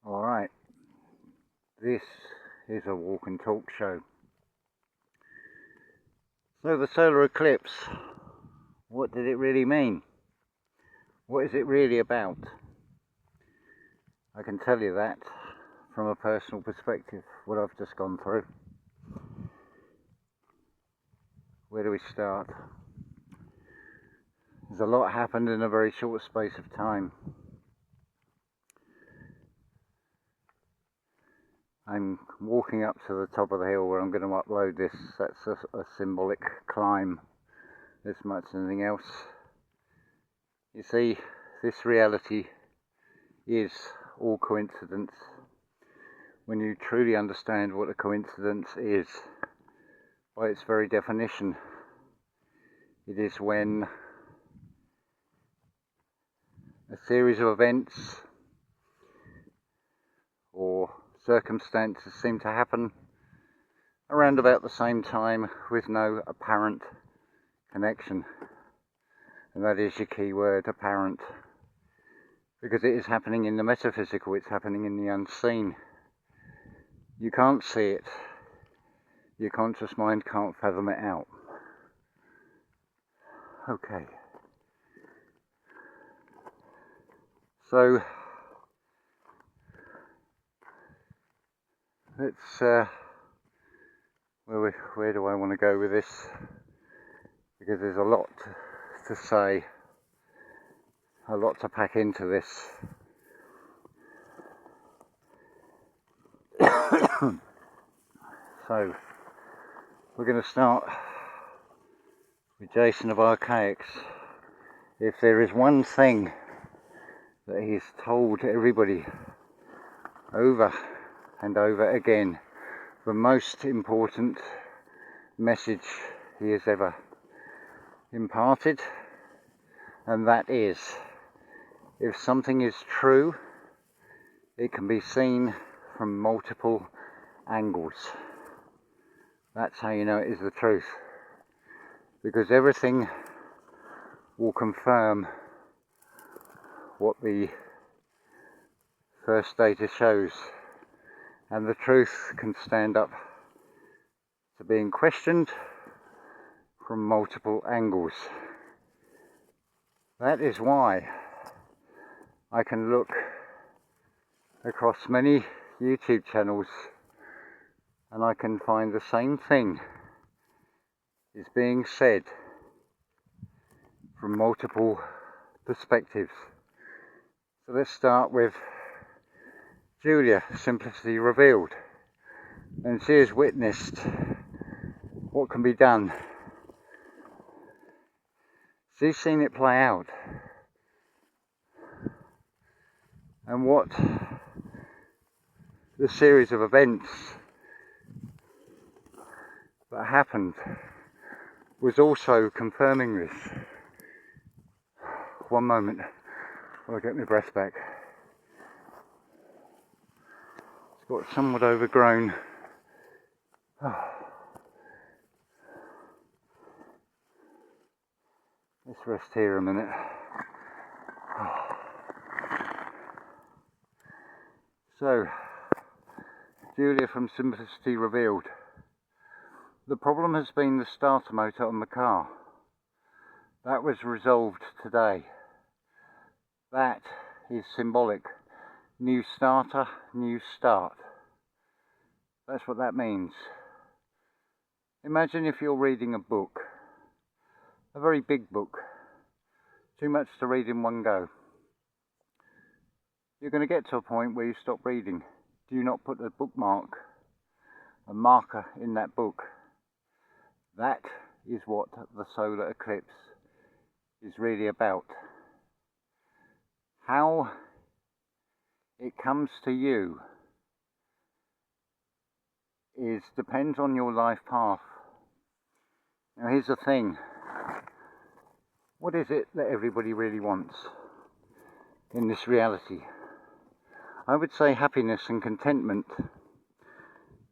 Alright, this is a walk and talk show. So the solar eclipse, what did it really mean? What is it really about? I can tell you that from a personal perspective, what I've just gone through. Where do we start? There's a lot happened in a very short space of time. I'm walking up to the top of the hill where I'm going to upload this. That's a symbolic climb as much as anything else. You see, this reality is all coincidence. When you truly understand what a coincidence is, by its very definition, it is when a series of events or circumstances seem to happen around about the same time with no apparent connection. And that is your key word, apparent. Because it is happening in the metaphysical, it's happening in the unseen. You can't see it. Your conscious mind can't fathom it out. Okay. So, let's, where do I want to go with this? Because there's a lot to say, a lot to pack into this. So, we're going to start with Jason of Archaics. If there is one thing that he's told everybody over and over again, the most important message he has ever imparted, and that is, if something is true, it can be seen from multiple angles. That's how you know it is the truth, because everything will confirm what the first data shows, and the truth can stand up to being questioned from multiple angles. That is why I can look across many YouTube channels and I can find the same thing is being said from multiple perspectives. So let's start with Julia, Simplicity Revealed, and she has witnessed what can be done. She's seen it play out, and what the series of events that happened was also confirming this. One moment while I get my breath back. It's got somewhat overgrown. Let's rest here a minute. So, Julia from Simplicity Revealed. The problem has been the starter motor on the car. That was resolved today. That is symbolic. New starter, new start. That's what that means. Imagine if you're reading a book. A very big book. Too much to read in one go. You're going to get to a point where you stop reading. Do you not put a bookmark, a marker in that book? That is what the solar eclipse is really about. How it comes to you depends on your life path. Now here's the thing. What is it that everybody really wants in this reality? I would say happiness and contentment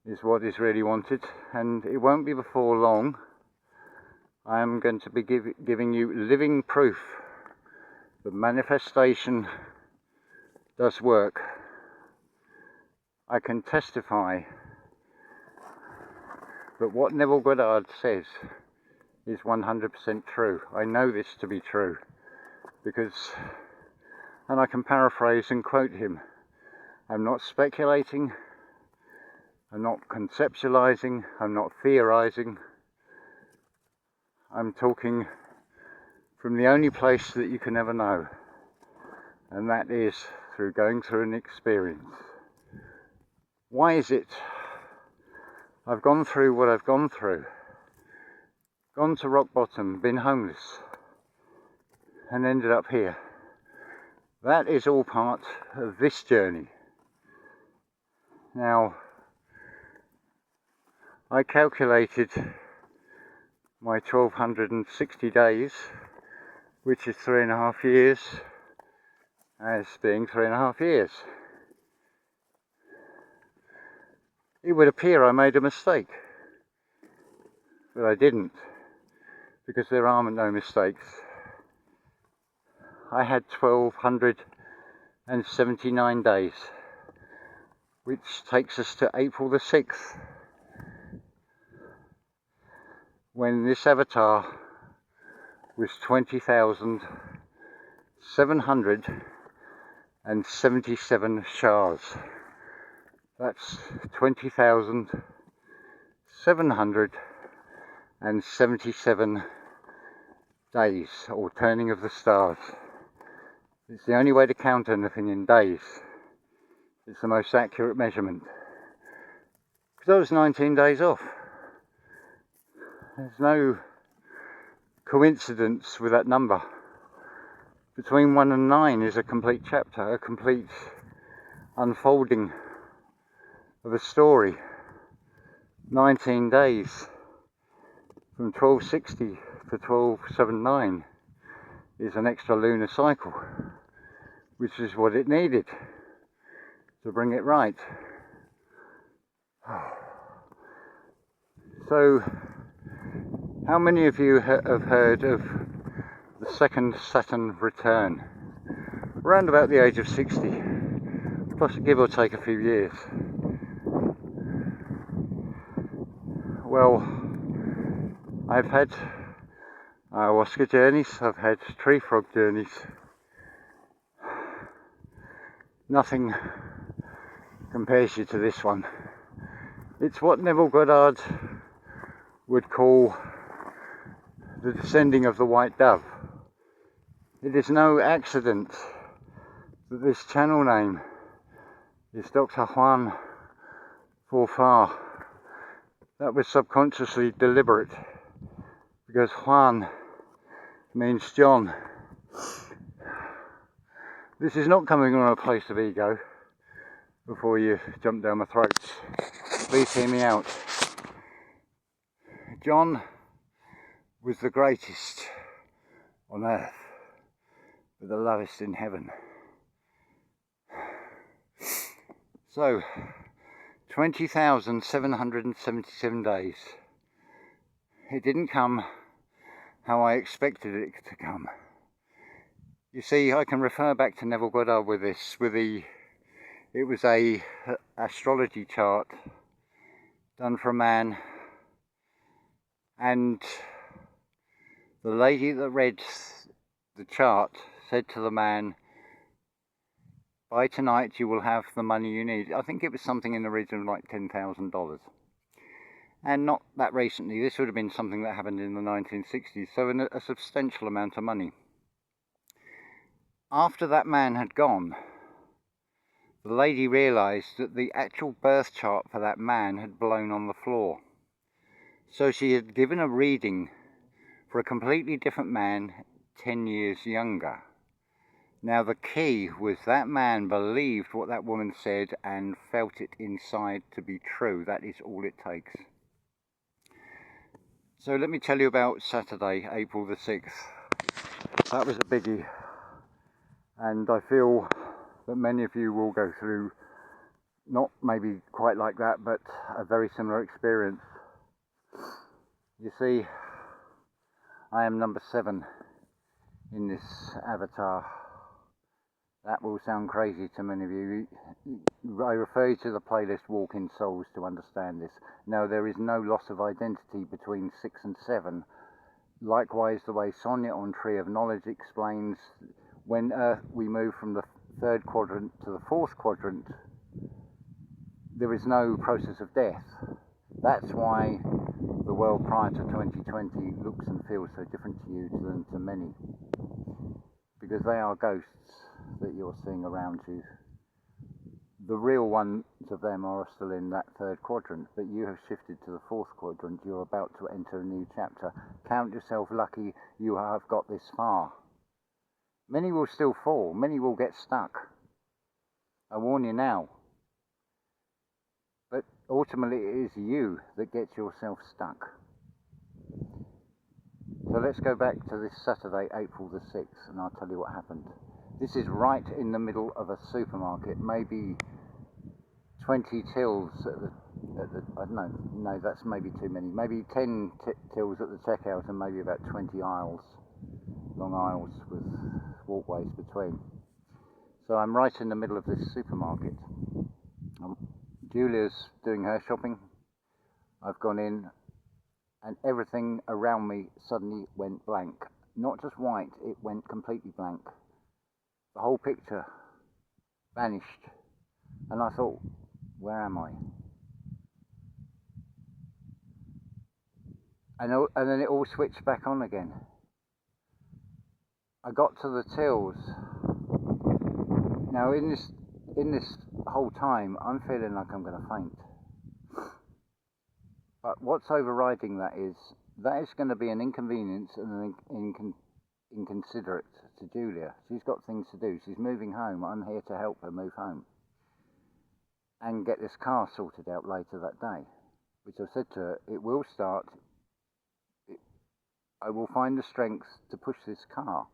is what is really wanted, and it won't be before long. I am going to be giving you living proof that manifestation does work. I can testify that what Neville Goddard says is 100% true. I know this to be true because, and I can paraphrase and quote him, I'm not speculating, I'm not conceptualizing, I'm not theorizing. I'm talking from the only place that you can ever know, and that is through going through an experience. Why is it I've gone through what I've gone through, gone to rock bottom, been homeless, and ended up here? That is all part of this journey. Now, I calculated my 1260 days, which is 3.5 years, as being 3.5 years. It would appear I made a mistake, but I didn't, because there are no mistakes. I had 1279 days, which takes us to April the 6th, when this avatar was 20,777 shars. That's 20,777 days, or turning of the stars. It's the only way to count anything in days. It's the most accurate measurement. Because I was 19 days off. There's no coincidence with that number. Between 1 and 9 is a complete chapter, a complete unfolding of a story. 19 days from 1260 to 1279 is an extra lunar cycle, which is what it needed to bring it right. So, how many of you have heard of the second Saturn return? Around about the age of 60, plus give or take a few years. Well, I've had ayahuasca journeys, I've had tree frog journeys. Nothing compares you to this one. It's what Neville Goddard would call the descending of the white dove. It is no accident that this channel name is Dr. Juan Forfar. That was subconsciously deliberate, because Juan means John. This is not coming from a place of ego. Before you jump down my throat, please hear me out. John was the greatest on earth, but the lowest in heaven. So, 20,777 days. It didn't come how I expected it to come. You see, I can refer back to Neville Goddard with this, it was a astrology chart done for a man, and the lady that read the chart said to the man, by tonight you will have the money you need. I think it was something in the region of like $10,000. And not that recently, this would have been something that happened in the 1960s, so a substantial amount of money. After that man had gone, the lady realised that the actual birth chart for that man had blown on the floor. So she had given a reading for a completely different man 10 years younger. Now the key was that man believed what that woman said and felt it inside to be true. That is all it takes. So let me tell you about Saturday, April the 6th. That was a biggie. And I feel that many of you will go through, not maybe quite like that, but a very similar experience. You see, I am number 7 in this avatar. That will sound crazy to many of you. I refer you to the playlist Walking Souls to understand this. No, there is no loss of identity between 6 and 7. Likewise, the way Sonia on Tree of Knowledge explains, when we move from the 3rd quadrant to the 4th quadrant, there is no process of death. That's why the world prior to 2020 looks and feels so different to you than to many. Because they are ghosts that you're seeing around you. The real ones of them are still in that 3rd quadrant, but you have shifted to the 4th quadrant. You're about to enter a new chapter. Count yourself lucky you have got this far. Many will still fall. Many will get stuck. I warn you now. But ultimately it is you that gets yourself stuck. So let's go back to this Saturday, April the 6th, and I'll tell you what happened. This is right in the middle of a supermarket, maybe 20 tills at the I don't know, no, that's maybe too many. Maybe 10 tills at the checkout and maybe about 20 aisles, long aisles with walkways between. So I'm right in the middle of this supermarket. Julia's doing her shopping. I've gone in and everything around me suddenly went blank. Not just white, it went completely blank. The whole picture vanished. And I thought, where am I? And then it all switched back on again. I got to the tills. Now in this whole time, I'm feeling like I'm going to faint. But what's overriding that is going to be an inconvenience and an inconsiderate to Julia. She's got things to do. She's moving home. I'm here to help her move home and get this car sorted out later that day, which I said to her, it will start. I will find the strength to push this car.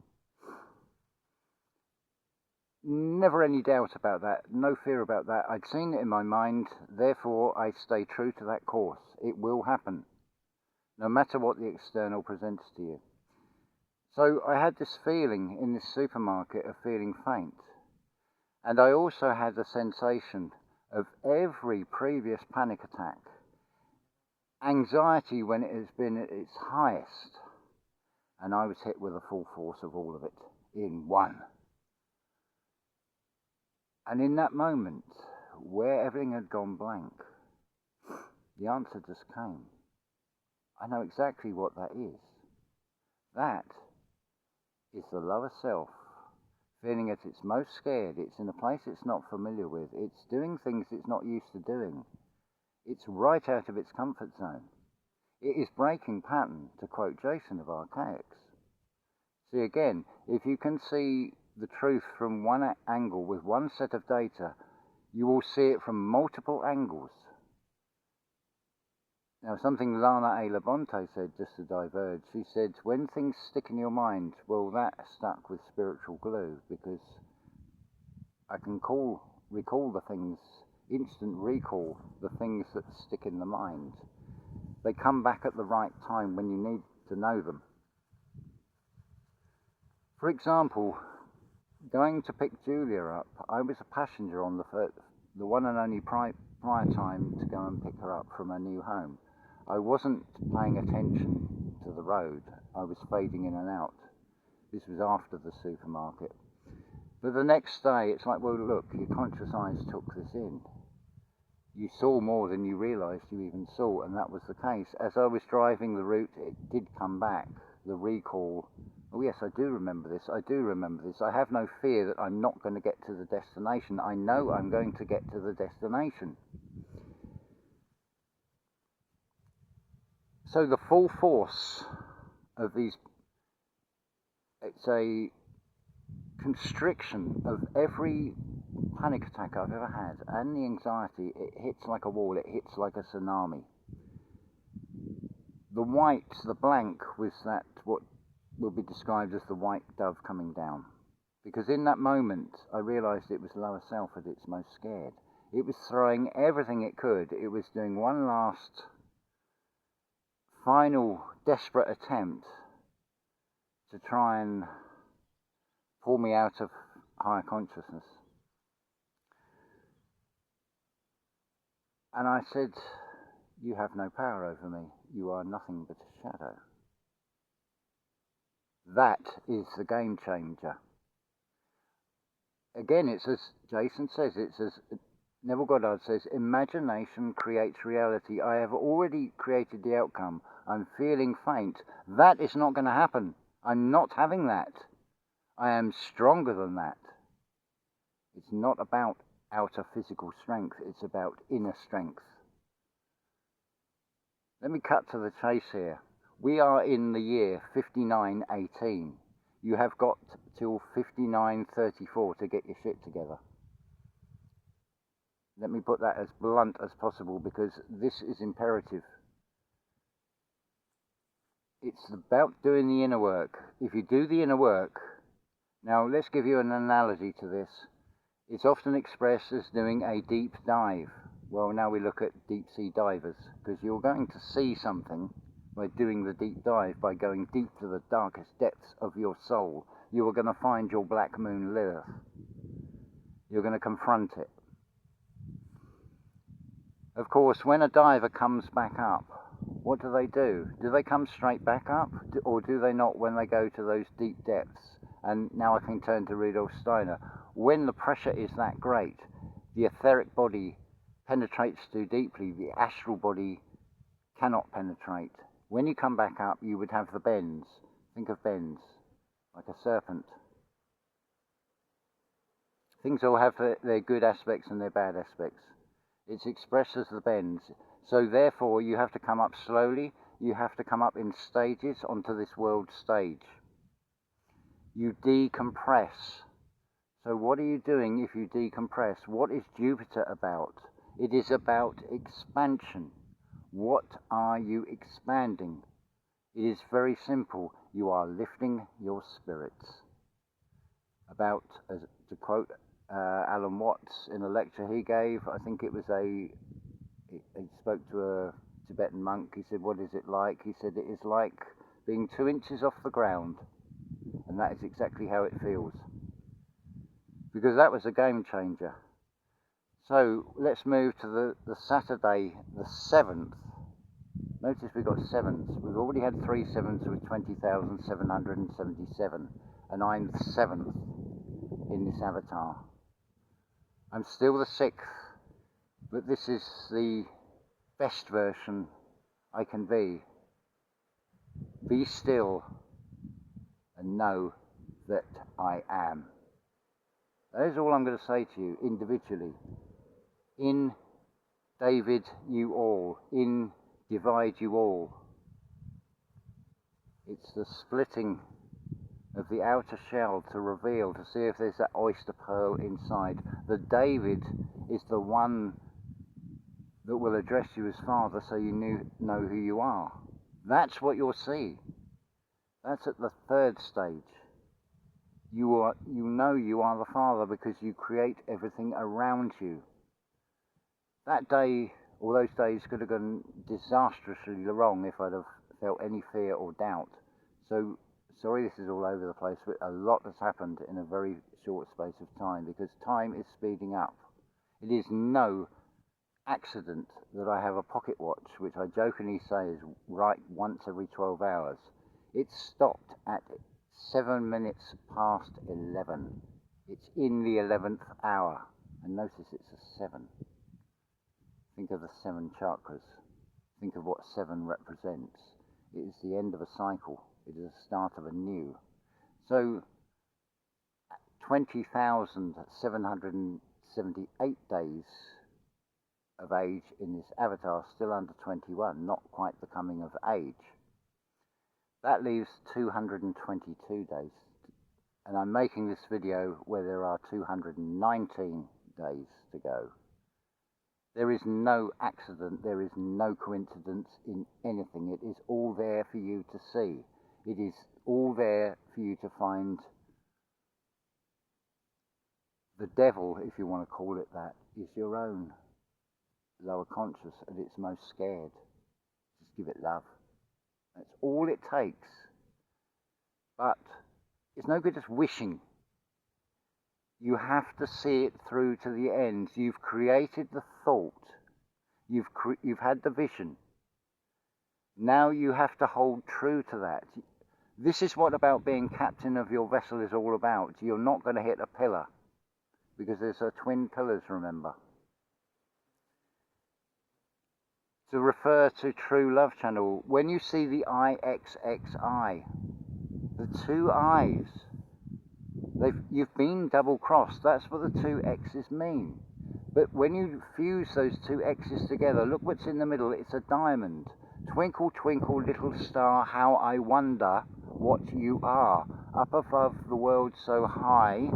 Never any doubt about that, no fear about that. I'd seen it in my mind, therefore I stay true to that course. It will happen, no matter what the external presents to you. So I had this feeling in this supermarket of feeling faint. And I also had the sensation of every previous panic attack, anxiety when it has been at its highest. And I was hit with the full force of all of it in one. And in that moment, where everything had gone blank, the answer just came. I know exactly what that is. That is the lower self, feeling at its most scared. It's in a place it's not familiar with. It's doing things it's not used to doing. It's right out of its comfort zone. It is breaking pattern, to quote Jason of Archaics. See again, if you can see the truth from one angle with one set of data, you will see it from multiple angles. Now, something Lana A. Labonte said, just to diverge, she said, when things stick in your mind, well, that stuck with spiritual glue, because I can recall the things, instant recall the things that stick in the mind. They come back at the right time when you need to know them. For example, going to pick Julia up, I was a passenger on the one and only prior time to go and pick her up from her new home. I wasn't paying attention to the road. I was fading in and out. This was after the supermarket. But the next day, it's like, well, look, your conscious eyes took this in. You saw more than you realised you even saw, and that was the case. As I was driving the route, it did come back, the recall. Oh yes, I do remember this, I have no fear that I'm not going to get to the destination. I know I'm going to get to the destination. So the full force of these, it's a constriction of every panic attack I've ever had, and the anxiety, it hits like a wall, it hits like a tsunami. The white, the blank, was that what will be described as the white dove coming down. Because in that moment, I realised it was lower self at its most scared. It was throwing everything it could. It was doing one last, final, desperate attempt to try and pull me out of higher consciousness. And I said, you have no power over me. You are nothing but a shadow. That is the game changer. Again, it's as Jason says, it's as Neville Goddard says, imagination creates reality. I have already created the outcome. I'm feeling faint. That is not going to happen. I'm not having that. I am stronger than that. It's not about outer physical strength. It's about inner strength. Let me cut to the chase here. We are in the year 5918. You have got till 5934 to get your shit together. Let me put that as blunt as possible because this is imperative. It's about doing the inner work. If you do the inner work, now let's give you an analogy to this. It's often expressed as doing a deep dive. Well, now we look at deep sea divers, because you're going to see something by doing the deep dive, by going deep to the darkest depths of your soul. You are going to find your black moon Lilith. You're going to confront it. Of course, when a diver comes back up, what do? Do they come straight back up, or do they not when they go to those deep depths? And now I can turn to Rudolf Steiner. When the pressure is that great, the etheric body penetrates too deeply, the astral body cannot penetrate. When you come back up, you would have the bends. Think of bends, like a serpent. Things all have their good aspects and their bad aspects. It's expressed as the bends. So therefore, you have to come up slowly. You have to come up in stages onto this world stage. You decompress. So what are you doing if you decompress? What is Jupiter about? It is about expansion. What are you expanding? It is very simple. You are lifting your spirits. About, to quote Alan Watts in a lecture he gave, I think it was he spoke to a Tibetan monk. He said, what is it like? He said, it is like being 2 inches off the ground. And that is exactly how it feels. Because that was a game changer. So let's move to the Saturday, the 7th. Notice we've got 7s. We've already had 3 7s with 20,777. And I'm the 7th in this avatar. I'm still the 6th. But this is the best version I can be. Be still and know that I am. That is all I'm going to say to you individually. In David, you all. In divide, you all. It's the splitting of the outer shell to reveal, to see if there's that oyster pearl inside. The David is the one that will address you as Father, so you know who you are. That's what you'll see. That's at the 3rd stage. You know you are the Father because you create everything around you. That day, or those days, could have gone disastrously wrong if I'd have felt any fear or doubt. So, sorry this is all over the place, but a lot has happened in a very short space of time, because time is speeding up. It is no accident that I have a pocket watch, which I jokingly say is right once every 12 hours. It stopped at 7 minutes past 11. It's in the 11th hour. And notice it's a 7. Think of the 7 chakras. Think of what 7 represents. It is the end of a cycle. It is the start of a new. So 20,778 days of age in this avatar, still under 21, not quite the coming of age. That leaves 222 days. And I'm making this video where there are 219 days to go. There is no accident, there is no coincidence in anything. It is all there for you to see. It is all there for you to find. The devil, if you want to call it that, is your own lower conscious at its most scared. Just give it love. That's all it takes. But it's no good just wishing. You have to see it through to the end. You've created the thought. You've had the vision. Now you have to hold true to that. This is what about being captain of your vessel is all about. You're not going to hit a pillar, because there's twin pillars, remember. To refer to True Love Channel, when you see the IXXI, the two I's, you've been double-crossed. That's what the two X's mean. But when you fuse those two X's together, look what's in the middle. It's a diamond. Twinkle, twinkle, little star, how I wonder what you are. Up above the world so high,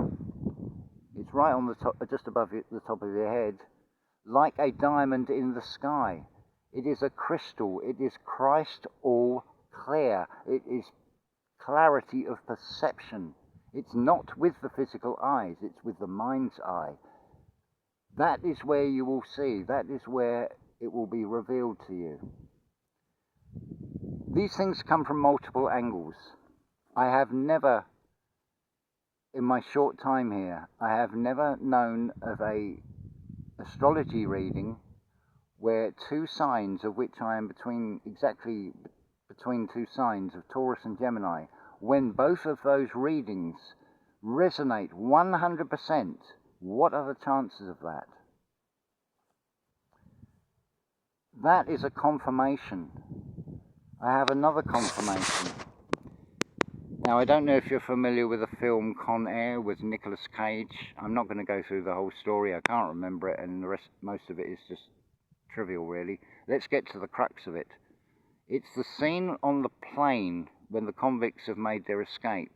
it's right on the top, just above the top of your head, like a diamond in the sky. It is a crystal. It is Christ all clear. It is clarity of perception. It's not with the physical eyes, it's with the mind's eye. That is where you will see. That is where it will be revealed to you. These things come from multiple angles. I have never, in my short time here, I have never known of a astrology reading where two signs, of which I am exactly between two signs of Taurus and Gemini, when both of those readings resonate 100%, what are the chances of that? That is a confirmation. I have another confirmation. Now, I don't know if you're familiar with the film Con Air with Nicolas Cage. I'm not going to go through the whole story. I can't remember it, and most of it is just trivial, really. Let's get to the crux of it. It's the scene on the plane when the convicts have made their escape.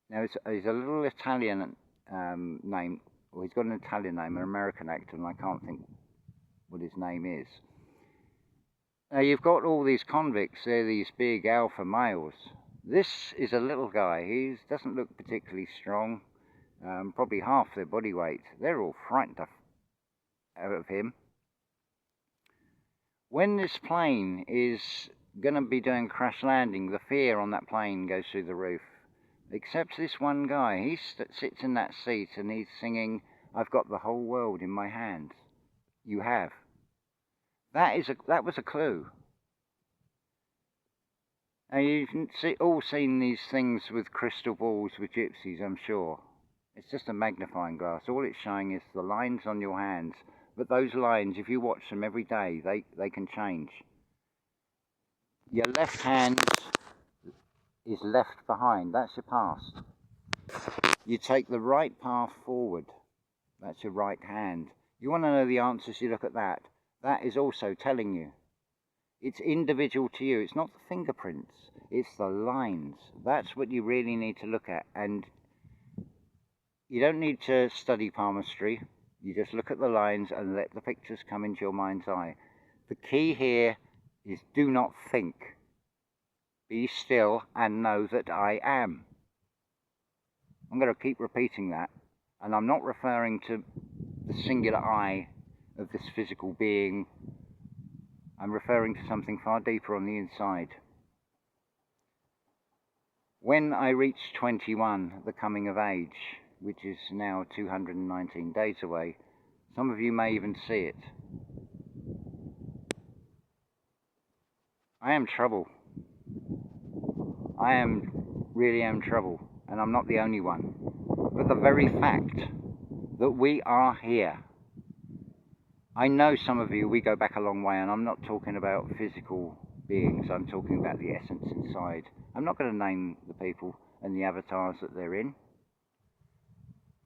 Now, he's a little Italian name, or he's got an Italian name, an American actor, and I can't think what his name is. Now, you've got all these convicts, they're these big alpha males. This is a little guy. He doesn't look particularly strong, probably half their body weight. They're all frightened out of him. When this plane is going to be doing crash landing, the fear on that plane goes through the roof. Except this one guy, he sits in that seat and he's singing, "I've got the whole world in my hands." You have. That was a clue. Now, you've all seen these things with crystal balls with gypsies, I'm sure. It's just a magnifying glass. All it's showing is the lines on your hands. But those lines, if you watch them every day, they can change. Your left hand is left behind. That's your past. You take the right path forward. That's your right hand. You want to know the answers, you look at that. That is also telling you. It's individual to you. It's not the fingerprints. It's the lines. That's what you really need to look at. And you don't need to study palmistry. You just look at the lines and let the pictures come into your mind's eye. The key here is do not think. Be still and know that I am. I'm going to keep repeating that. And I'm not referring to the singular I of this physical being. I'm referring to something far deeper on the inside. When I reach 21, the coming of age, which is now 219 days away, some of you may even see it. I am trouble. I really am trouble, and I'm not the only one. But the very fact that we are here, I know some of you, we go back a long way, and I'm not talking about physical beings, I'm talking about the essence inside. I'm not going to name the people and the avatars that they're in,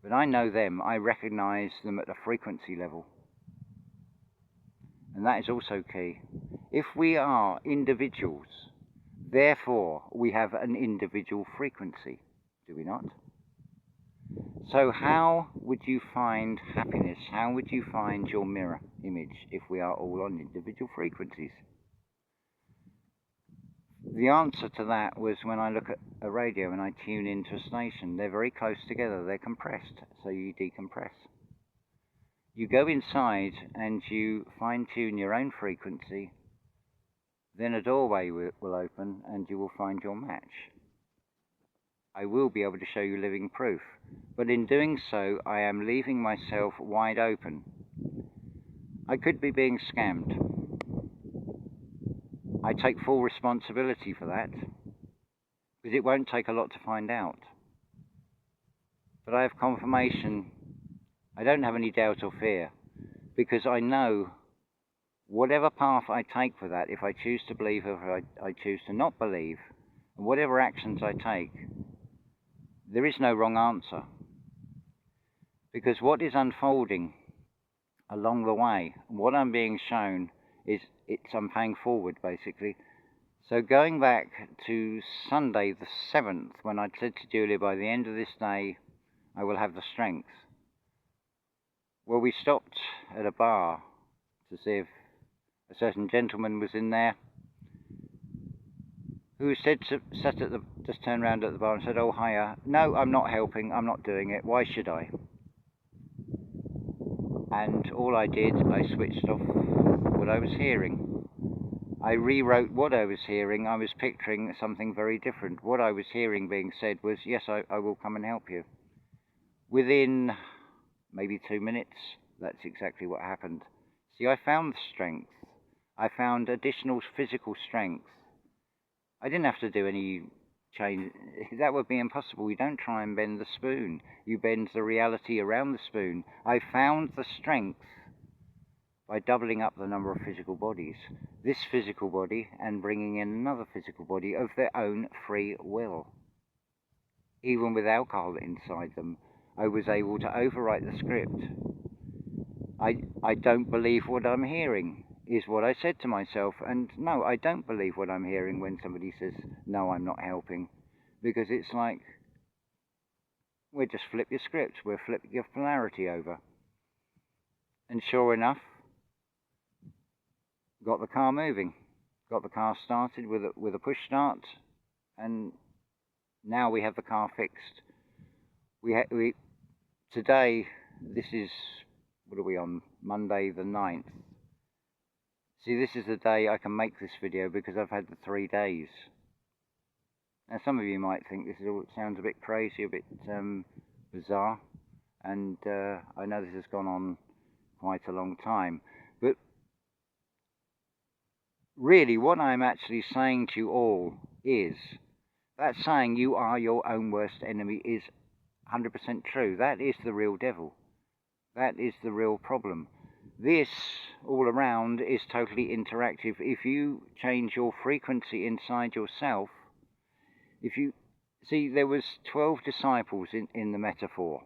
but I know them, I recognize them at a frequency level. And that is also key. If we are individuals, therefore we have an individual frequency, do we not? So how would you find happiness? How would you find your mirror image if we are all on individual frequencies? The answer to that was when I look at a radio and I tune into a station. They're very close together. They're compressed, so you decompress. You go inside and you fine-tune your own frequency. Then a doorway will open and you will find your match. I will be able to show you living proof. But in doing so, I am leaving myself wide open. I could be being scammed. I take full responsibility for that, because it won't take a lot to find out. But I have confirmation. I don't have any doubt or fear, because I know whatever path I take for that, if I choose to believe or if I choose to not believe, and whatever actions I take, there is no wrong answer. Because what is unfolding along the way, what I'm being shown, is I'm paying forward, basically. So going back to Sunday the 7th, when I said to Julia, by the end of this day, I will have the strength. Well, we stopped at a bar to see if a certain gentleman was in there, who just turned around at the bar and said, "Oh, hiya. No, I'm not helping. I'm not doing it. Why should I?" And all I did, I switched off what I was hearing. I rewrote what I was hearing. I was picturing something very different. What I was hearing being said was, "Yes, I will come and help you." Within maybe 2 minutes, that's exactly what happened. See, I found the strength. I found additional physical strength. I didn't have to do any change. That would be impossible. You don't try and bend the spoon. You bend the reality around the spoon. I found the strength by doubling up the number of physical bodies. This physical body and bringing in another physical body of their own free will. Even with alcohol inside them, I was able to overwrite the script. I don't believe what I'm hearing, is what I said to myself. And no, I don't believe what I'm hearing when somebody says, "No, I'm not helping." Because it's like, we'll just flip your script, we'll flip your polarity over. And sure enough, got the car moving, got the car started with a push start, and now we have the car fixed. Today, this is, what are we on, Monday the 9th. See, this is the day I can make this video because I've had the 3 days. Now, some of you might think this sounds a bit crazy, a bit bizarre, and I know this has gone on quite a long time, but really what I'm actually saying to you all is, that saying, "You are your own worst enemy," is 100% true. That is the real devil. That is the real problem. This, all around, is totally interactive. If you change your frequency inside yourself, if you see, there was 12 disciples in the metaphor.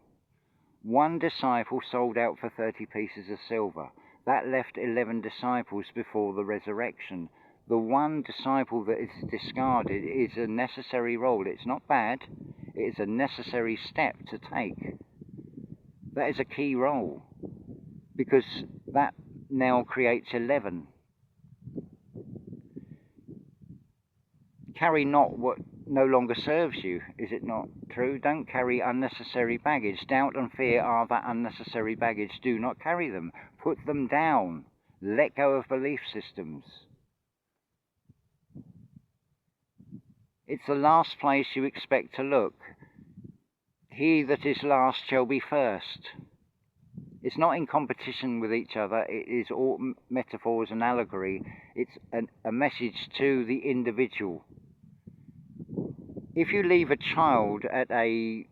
One disciple sold out for 30 pieces of silver. That left 11 disciples before the resurrection. The one disciple that is discarded is a necessary role. It's not bad. It is a necessary step to take. That is a key role, because that now creates 11. Carry not what no longer serves you, is it not true? Don't carry unnecessary baggage. Doubt and fear are that unnecessary baggage. Do not carry them. Put them down. Let go of belief systems. It's the last place you expect to look. He that is last shall be first. It's not in competition with each other. It is all metaphors and allegory. It's a message to the individual. If you leave a child at a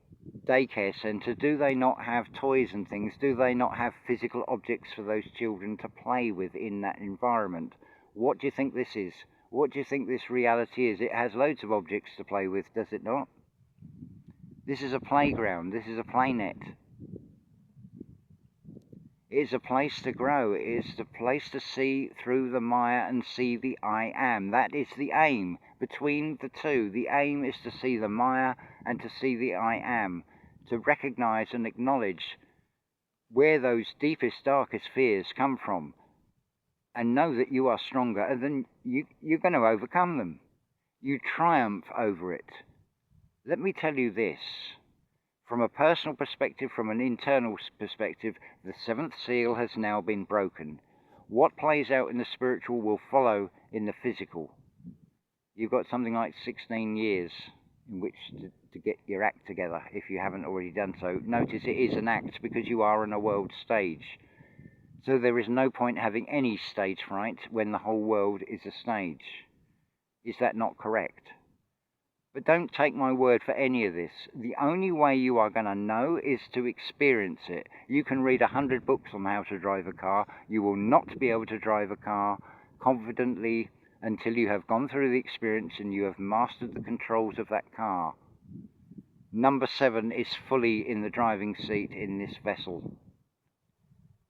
daycare centre, do they not have toys and things? Do they not have physical objects for those children to play with in that environment? What do you think this is? What do you think this reality is? It has loads of objects to play with, does it not? This is a playground. This is a playnet. It is a place to grow. It is the place to see through the Maya and see the I am. That is the aim. Between the two, the aim is to see the Maya and to see the I am. To recognize and acknowledge where those deepest, darkest fears come from. And know that you are stronger, and then you're going to overcome them. You triumph over it. Let me tell you this. From a personal perspective, from an internal perspective, the 7th seal has now been broken. What plays out in the spiritual will follow in the physical. You've got something like 16 years in which to get your act together if you haven't already done so. Notice it is an act because you are on a world stage. So there is no point having any stage fright when the whole world is a stage. Is that not correct? But don't take my word for any of this. The only way you are going to know is to experience it. You can read 100 books on how to drive a car. You will not be able to drive a car confidently until you have gone through the experience and you have mastered the controls of that car. Number 7 is fully in the driving seat in this vessel.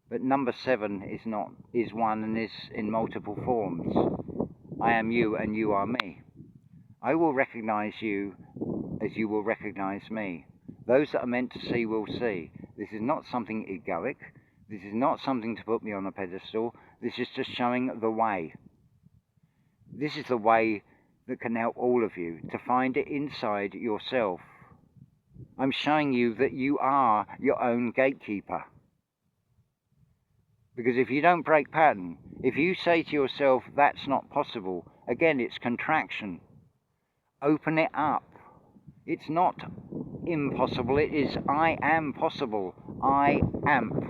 But number 7 is one and is in multiple forms. I am you and you are me. I will recognize you as you will recognize me. Those that are meant to see will see. This is not something egoic. This is not something to put me on a pedestal. This is just showing the way. This is the way that can help all of you to find it inside yourself. I'm showing you that you are your own gatekeeper. Because if you don't break pattern, if you say to yourself, that's not possible, again, it's contraction. Open it up. It's not impossible, it is I am possible. I amp.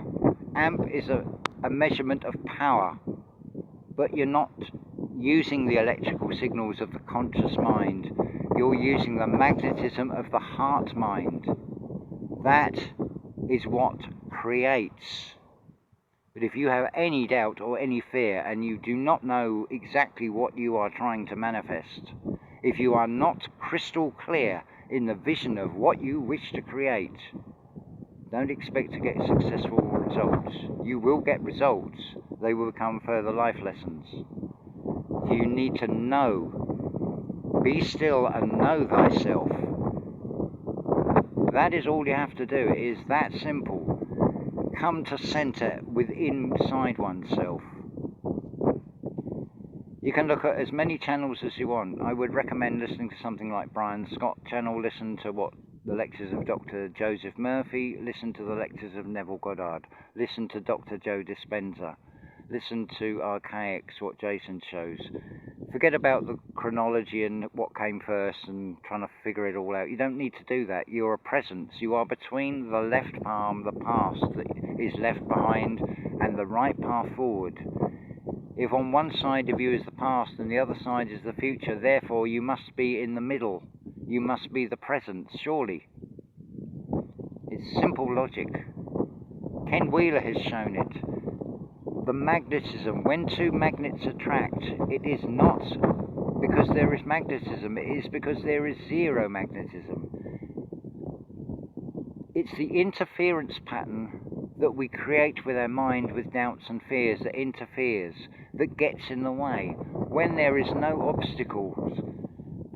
Amp is a measurement of power, but you're not using the electrical signals of the conscious mind. You're using the magnetism of the heart mind. That is what creates. But if you have any doubt or any fear and you do not know exactly what you are trying to manifest, if you are not crystal clear in the vision of what you wish to create, don't expect to get successful results. You will get results. They will become further life lessons. You need to know. Be still and know thyself. That is all you have to do. It is that simple. Come to center within inside oneself. You can look at as many channels as you want. I would recommend listening to something like Brian Scott's channel. Listen to the lectures of Dr. Joseph Murphy. Listen to the lectures of Neville Goddard. Listen to Dr. Joe Dispenza. Listen to Archaics, what Jason shows. Forget about the chronology and what came first and trying to figure it all out. You don't need to do that. You're a presence. You are between the left palm, the past that is left behind, and the right path forward. If on one side of you is the past and the other side is the future, therefore you must be in the middle. You must be the present, surely. It's simple logic. Ken Wheeler has shown it. The magnetism, when two magnets attract, it is not because there is magnetism, it is because there is zero magnetism. It's the interference pattern that we create with our mind with doubts and fears that interferes, that gets in the way. When there is no obstacles,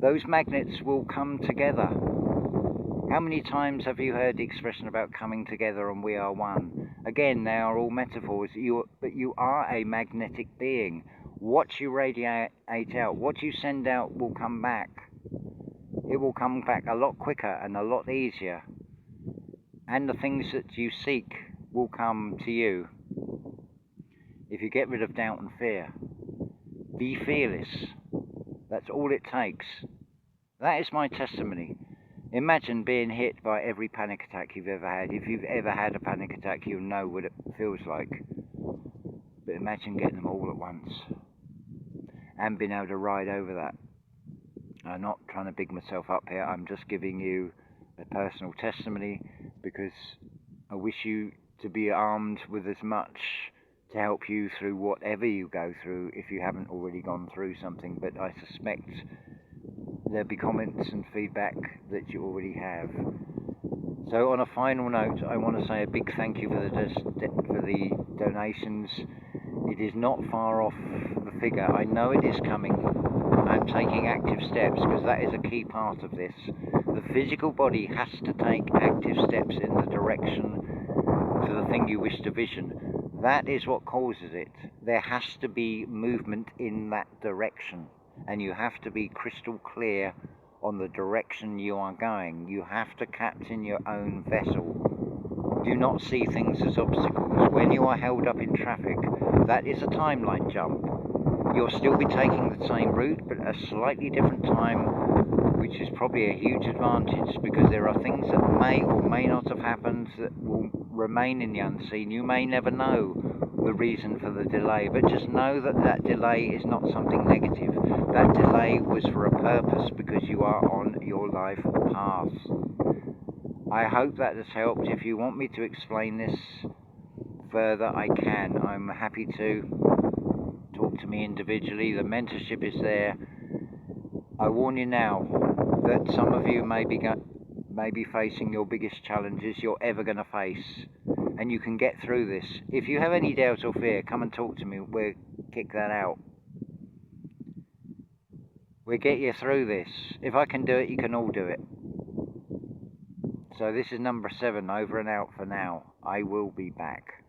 those magnets will come together. How many times have you heard the expression about coming together and we are one? Again, they are all metaphors, but you are a magnetic being. What you radiate out, what you send out will come back. It will come back a lot quicker and a lot easier. And the things that you seek will come to you. If you get rid of doubt and fear, be fearless. That's all it takes. That is my testimony. Imagine being hit by every panic attack you've ever had. If you've ever had a panic attack, you'll know what it feels like. But imagine getting them all at once and being able to ride over that. I'm not trying to big myself up here. I'm just giving you a personal testimony because I wish you to be armed with as much to help you through whatever you go through if you haven't already gone through something. But I suspect there'll be comments and feedback that you already have. So on a final note, I want to say a big thank you for the donations. It is not far off the figure. I know it is coming. I'm taking active steps because that is a key part of this. The physical body has to take active steps in the direction to the thing you wish to vision. That is what causes it. There has to be movement in that direction. And you have to be crystal clear on the direction you are going. You have to captain your own vessel. Do not see things as obstacles. When you are held up in traffic, that is a timeline jump. You'll still be taking the same route, but a slightly different time which is probably a huge advantage, because there are things that may or may not have happened that will remain in the unseen. You may never know the reason for the delay, but just know that that delay is not something negative. That delay was for a purpose, because you are on your life path. I hope that has helped. If you want me to explain this further, I can. I'm happy to. Talk to me individually. The mentorship is there. I warn you now that some of you may be facing your biggest challenges you're ever going to face, and you can get through this. If you have any doubt or fear, come and talk to me. We'll kick that out. We'll get you through this. If I can do it, you can all do it. So this is number 7, over and out for now. I will be back.